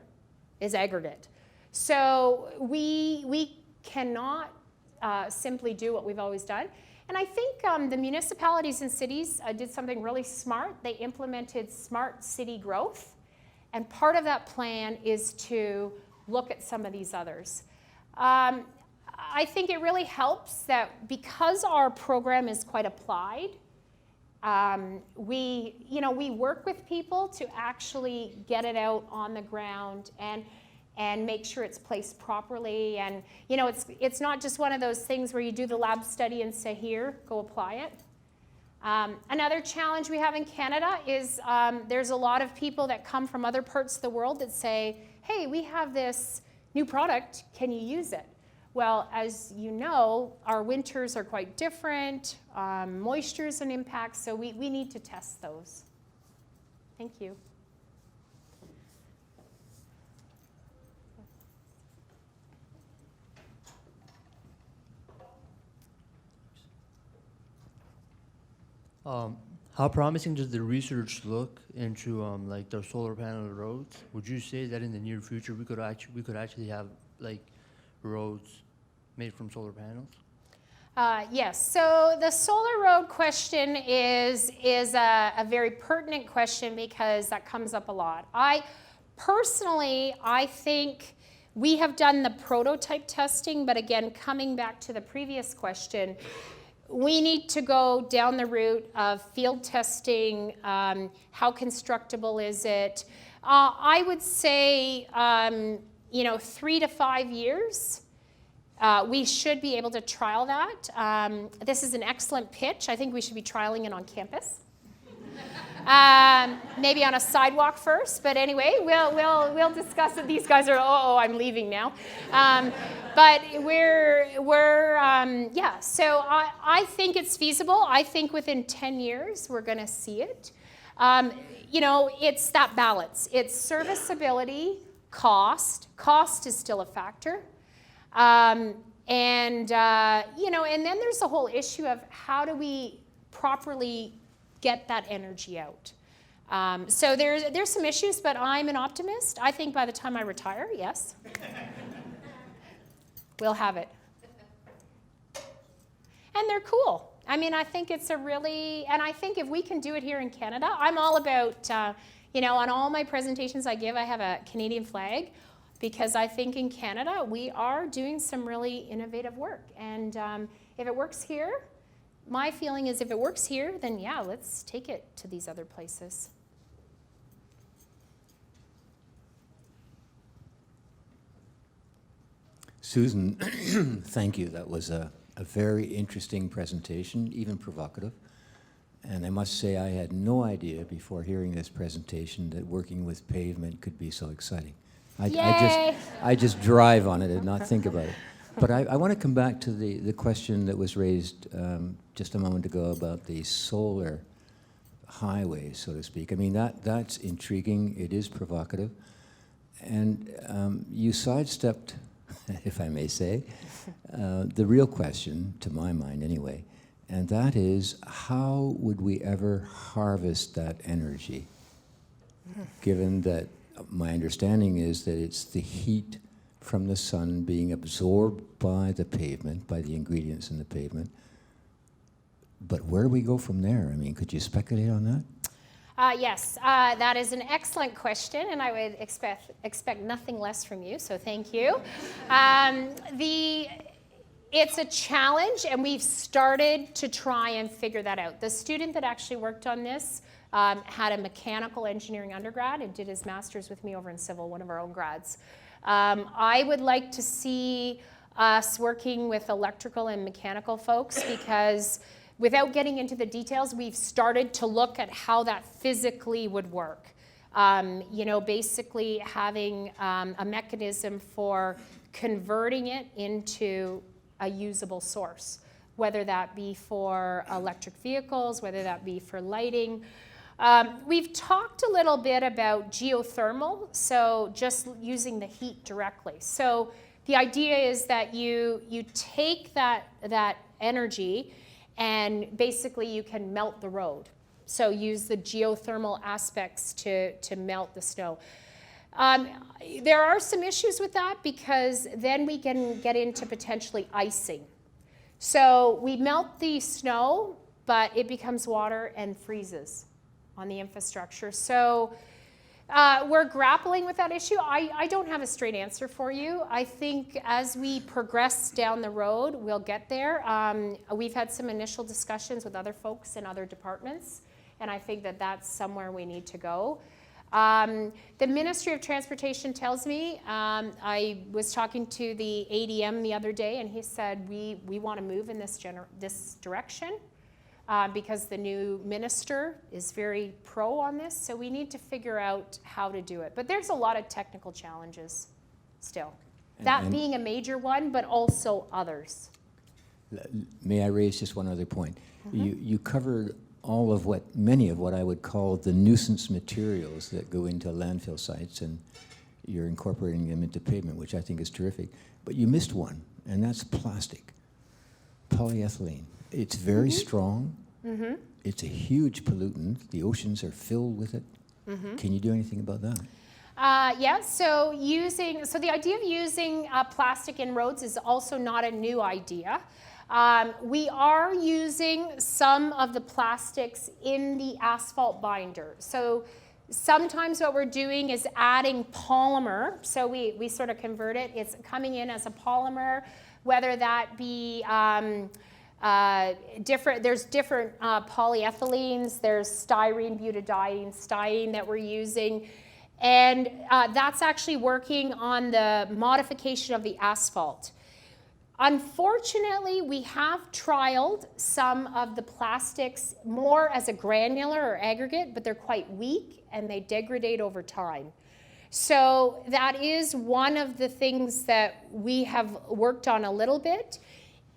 is aggregate. So we cannot simply do what we've always done. And I think the municipalities and cities did something really smart. They implemented smart city growth. And part of that plan is to look at some of these others. I think it really helps that because our program is quite applied, we work with people to actually get it out on the ground and make sure it's placed properly. And it's not just one of those things where you do the lab study and say, here, go apply it. Another challenge we have in Canada is there's a lot of people that come from other parts of the world that say, hey, we have this new product, can you use it? Well, as you know, our winters are quite different, moisture is an impact, so we need to test those. Thank you. How promising does the research look into like the solar panel roads? Would you say that in the near future we could actually have like roads made from solar panels? Yes. So the solar road question is a very pertinent question because that comes up a lot. I think we have done the prototype testing, but again, coming back to the previous question, we need to go down the route of field testing. How constructible is it? I would say, 3 to 5 years. We should be able to trial that. This is an excellent pitch. I think we should be trialing it on campus. Maybe on a sidewalk first, but anyway, we'll discuss it. These guys are, I'm leaving now. But yeah, so I think it's feasible. I think within 10 years, we're gonna see it. It's that balance. It's serviceability, cost. Cost is still a factor. And then there's the whole issue of how do we properly get that energy out. So there's some issues, but I'm an optimist. I think by the time I retire, yes, we'll have it. And they're cool. I mean, I think it's and I think if we can do it here in Canada, I'm all about, on all my presentations I give, I have a Canadian flag, because I think in Canada, we are doing some really innovative work. And if it works here, my feeling is if it works here, then yeah, let's take it to these other places. Susan, thank you. That was a very interesting presentation, even provocative. And I must say I had no idea before hearing this presentation that working with pavement could be so exciting. I just drive on it and not think about it. But I want to come back to the question that was raised just a moment ago about the solar highway, so to speak. I mean, that's intriguing. It is provocative. And you sidestepped, if I may say, the real question, to my mind anyway, and that is, how would we ever harvest that energy, given that my understanding is that it's the heat from the sun being absorbed by the pavement, by the ingredients in the pavement. But where do we go from there? I mean, could you speculate on that? Yes, that is an excellent question, and I would expect nothing less from you, so thank you. It's a challenge, and we've started to try and figure that out. The student that actually worked on this had a mechanical engineering undergrad and did his master's with me over in civil, one of our own grads. I would like to see us working with electrical and mechanical folks, because without getting into the details, we've started to look at how that physically would work. Basically having a mechanism for converting it into a usable source, whether that be for electric vehicles, whether that be for lighting. We've talked a little bit about geothermal, so just using the heat directly. So the idea is that you take that energy and basically you can melt the road. So use the geothermal aspects to melt the snow. There are some issues with that, because then we can get into potentially icing. So we melt the snow, but it becomes water and freezes on the infrastructure. So We're grappling with that issue. I don't have a straight answer for you. I think as we progress down the road, we'll get there. We've had some initial discussions with other folks in other departments, and I think that that's somewhere we need to go. The Ministry of Transportation tells me, I was talking to the ADM the other day, and he said, we want to move in this direction. Because the new minister is very pro on this, so we need to figure out how to do it. But there's a lot of technical challenges still. That being a major one, but also others. May I raise just one other point? You covered many of what I would call the nuisance materials that go into landfill sites, and you're incorporating them into pavement, which I think is terrific. But you missed one, and that's plastic, polyethylene. It's very strong. It's a huge pollutant. The oceans are filled with it. Can you do anything about that? Yeah, so the idea of using plastic in roads is also not a new idea. We are using some of the plastics in the asphalt binder. So sometimes what we're doing is adding polymer. So we sort of convert it. It's coming in as a polymer, whether that be there's different polyethylenes, there's styrene, butadiene, styrene that we're using, and that's actually working on the modification of the asphalt. Unfortunately, we have trialed some of the plastics more as a granular or aggregate, but they're quite weak and they degrade over time. So that is one of the things that we have worked on a little bit.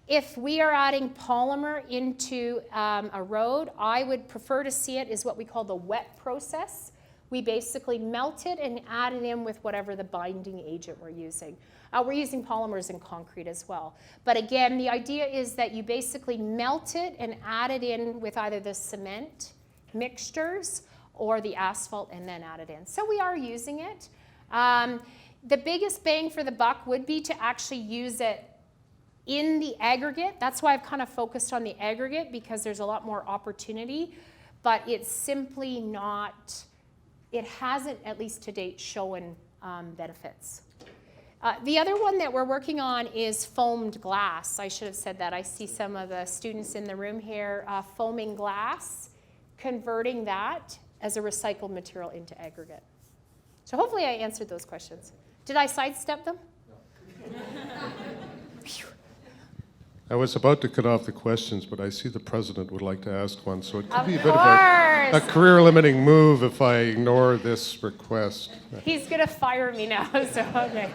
If we are adding polymer into a road, I would prefer to see it as what we call the wet process. We basically melt it and add it in with whatever the binding agent we're using. We're using polymers in concrete as well. But again, the idea is that you basically melt it and add it in with either the cement mixtures or the asphalt and then add it in. So we are using it. The biggest bang for the buck would be to actually use it in the aggregate. That's why I've kind of focused on the aggregate, because there's a lot more opportunity, but it's simply not, it hasn't, at least to date, shown benefits. The other one that we're working on is foamed glass. I should have said that. I see some of the students in the room here foaming glass, converting that as a recycled material into aggregate. So hopefully I answered those questions. Did I sidestep them? No. I was about to cut off the questions, but I see the president would like to ask one, so it could be a bit Of of a course. career-limiting move if I ignore this request. He's going to fire me now, so okay.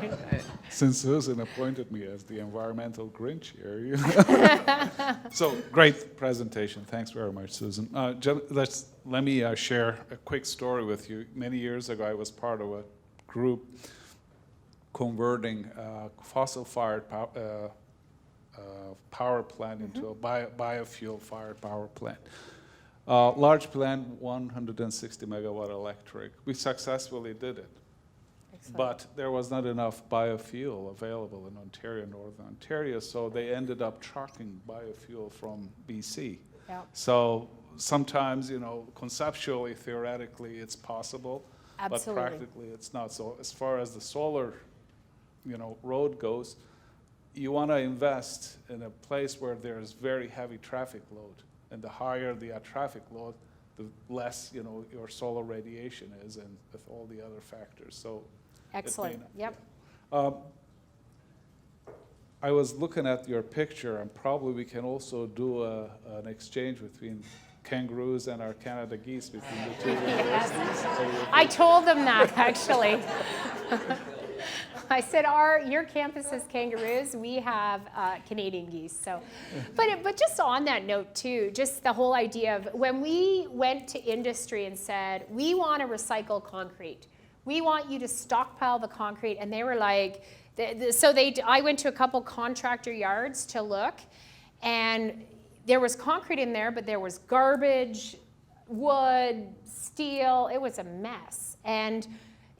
Since Susan appointed me as the environmental Grinch here. So, great presentation. Thanks very much, Susan. Let me share a quick story with you. Many years ago, I was part of a group converting fossil-fired power plant into a biofuel-fired power plant. Large plant, 160 megawatt electric. We successfully did it. Excellent. But there was not enough biofuel available in Ontario, Northern Ontario, so they ended up trucking biofuel from BC. Yep. So sometimes, conceptually, theoretically, it's possible, Absolutely. but practically it's not. So as far as the solar, road goes, you want to invest in a place where there's very heavy traffic load. And the higher the traffic load, the less, your solar radiation is, and with all the other factors. So Excellent. Yep. I was looking at your picture, and probably we can also do an exchange between kangaroos and our Canada geese between the two universities. I told them that, actually. I said, your campus is kangaroos, we have Canadian geese. So, but just on that note too, just the whole idea of when we went to industry and said, we want to recycle concrete. We want you to stockpile the concrete. And they were like, I went to a couple contractor yards to look, and there was concrete in there, but there was garbage, wood, steel. It was a mess. And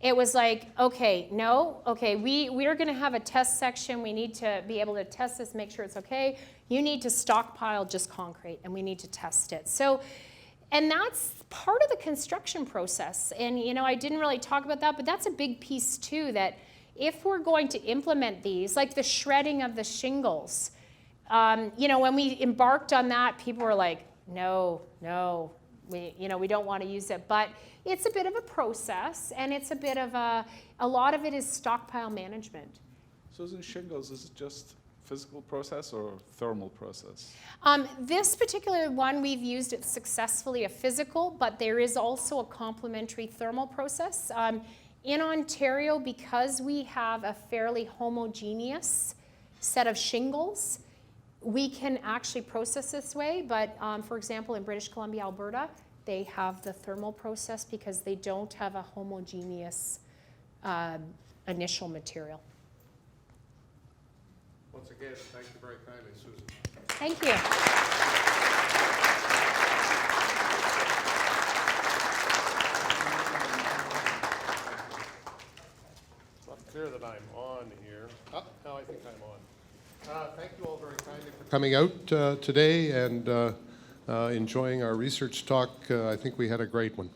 it was like, we are going to have a test section. We need to be able to test this, make sure it's okay. You need to stockpile just concrete, and we need to test it. So And that's part of the construction process. And, you know, I didn't really talk about that, but that's a big piece too, that if we're going to implement these, like the shredding of the shingles, you know, when we embarked on that, people were like, no, we don't want to use it. But it's a bit of a process, and it's a bit of a lot of it is stockpile management. So in shingles, is it just physical process or thermal process? This particular one, we've used it successfully a physical, but there is also a complementary thermal process. In Ontario, because we have a fairly homogeneous set of shingles, we can actually process this way, but for example, in British Columbia, Alberta, they have the thermal process because they don't have a homogeneous initial material. Once again, thank you very kindly, Susan. Thank you. It's not clear that I'm on here. Oh, now I think I'm on. Thank you all very kindly for coming out today and enjoying our research talk. I think we had a great one.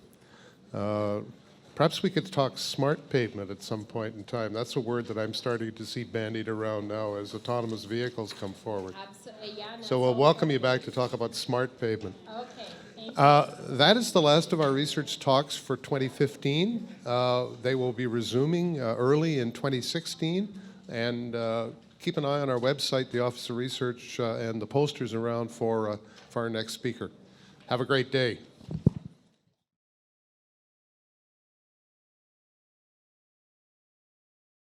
Perhaps we could talk smart pavement at some point in time. That's a word that I'm starting to see bandied around now as autonomous vehicles come forward. Absolutely, yeah. So we'll welcome you back to talk about smart pavement. Okay, thank you. That is the last of our research talks for 2015. They will be resuming early in 2016. And keep an eye on our website, the Office of Research, and the posters around for our next speaker. Have a great day.